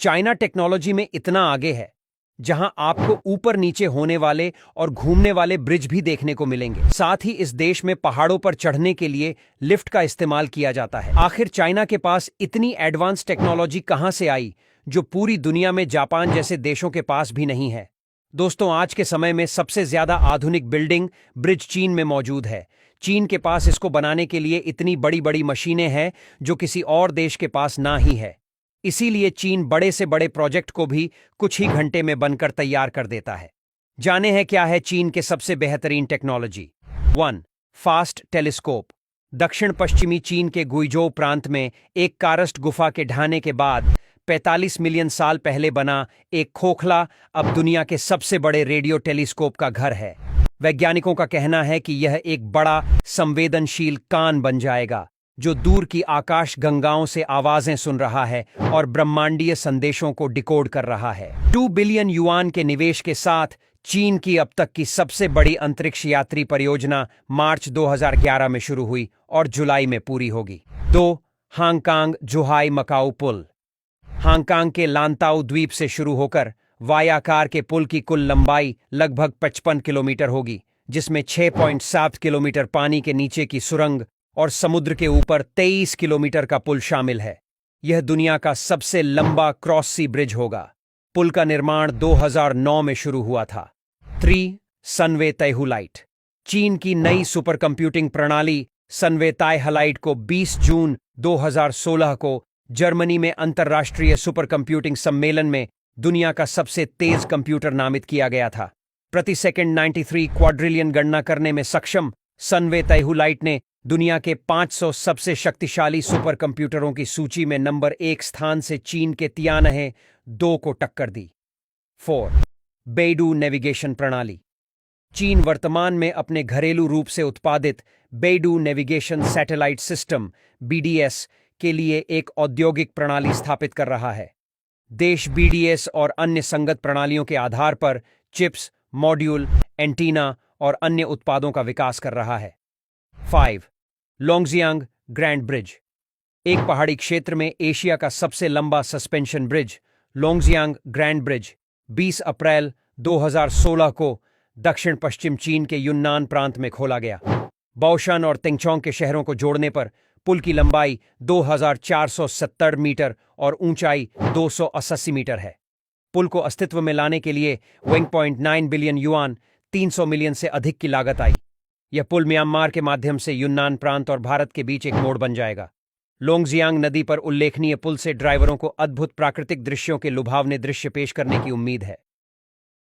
China technology में इतना आगे है जहां आपको ऊपर नीचे होने वाले और घूमने वाले ब्रिज भी देखने को मिलेंगे। साथ ही इस देश में पहाड़ों पर चढ़ने के लिए लिफ्ट का इस्तेमाल किया जाता है। आखिर चाइना के पास इतनी एडवांस टेक्नोलॉजी कहां से आई जो पूरी दुनिया में जापान जैसे देशों के पास भी नहीं है? दोस्तों, आज के समय में सबसे ज्यादा आधुनिक बिल्डिंग ब्रिज चीन में मौजूद है। चीन के पास इसको बनाने के लिए इतनी बड़ी बड़ी मशीनें हैं जो किसी और देश के पास ना ही है। इसीलिए चीन बड़े से बड़े प्रोजेक्ट को भी कुछ ही घंटे में बनकर तैयार कर देता है। जाने हैं क्या है चीन के सबसे बेहतरीन टेक्नोलॉजी। 1. Fast telescope. दक्षिण पश्चिमी चीन के गुइजोउ प्रांत में एक कारस्ट गुफा के ढहने के बाद 45 मिलियन साल पहले बना एक खोखला अब दुनिया के सबसे बड़े रेडियो टेलीस्कोप का घर है। वैज्ञानिकों का कहना है कि यह एक बड़ा संवेदनशील कान बन जाएगा जो दूर की आकाश गंगाओं से आवाजें सुन रहा है और ब्रह्मांडीय संदेशों को डिकोड कर रहा है। 2 बिलियन युआन के निवेश के साथ चीन की अब तक की सबसे बड़ी अंतरिक्ष यात्री परियोजना मार्च 2011 में शुरू हुई और जुलाई में पूरी होगी। 2. हांगकांग जुहाई मकाऊ पुल। हांगकांग के लांताऊ द्वीप से शुरू होकर वायाकार के पुल की कुल लंबाई लगभग 55 किलोमीटर होगी, जिसमें 6.7 किलोमीटर पानी के नीचे की सुरंग और समुद्र के ऊपर 23 किलोमीटर का पुल शामिल है। यह दुनिया का सबसे लंबा क्रॉस सी ब्रिज होगा। पुल का निर्माण 2009 में शुरू हुआ था। 3. सनवे तैहुलाइट। चीन की नई सुपर कंप्यूटिंग प्रणाली सनवे तैहुलाइट को 20 जून 2016 को जर्मनी में अंतर्राष्ट्रीय सुपर कंप्यूटिंग सम्मेलन में दुनिया का सबसे तेज कंप्यूटर नामित किया गया था। प्रति सेकंड 93 क्वाड्रिलियन गणना करने में सक्षम सनवे तैहुलाइट ने दुनिया के 500 सबसे शक्तिशाली सुपर कंप्यूटरों की सूची में नंबर 1 स्थान से चीन के तियानहे 2 को टक्कर दी। 4. बेइडू नेविगेशन प्रणाली। चीन वर्तमान में अपने घरेलू रूप से उत्पादित बेइडू नेविगेशन सैटेलाइट सिस्टम (BDS) के लिए एक औद्योगिक प्रणाली स्थापित कर रहा है। देश BDS और अन्य संगत प्रणालियों के आधार पर चिप्स, मॉड्यूल, एंटीना और अन्य उत्पादों का विकास कर रहा है। 5. लोंगजियांग ग्रैंड ब्रिज। एक पहाड़ी क्षेत्र में एशिया का सबसे लंबा सस्पेंशन ब्रिज लोंगजियांग ग्रैंड ब्रिज 20 अप्रैल 2016 को दक्षिण पश्चिम चीन के युन्नान प्रांत में खोला गया। बाओशान और तिंगचोंग के शहरों को जोड़ने पर पुल की लंबाई 2470 मीटर और ऊंचाई 280 मीटर है। पुल को अस्तित्व में लाने के लिए 1.9 बिलियन युआन 300 मिलियन से अधिक की लागत आई। यह पुल म्यांमार के माध्यम से युन्नान प्रांत और भारत के बीच एक मोड़ बन जाएगा। लोंगजियांग नदी पर उल्लेखनीय पुल से ड्राइवरों को अद्भुत प्राकृतिक दृश्यों के लुभावने दृश्य पेश करने की उम्मीद है।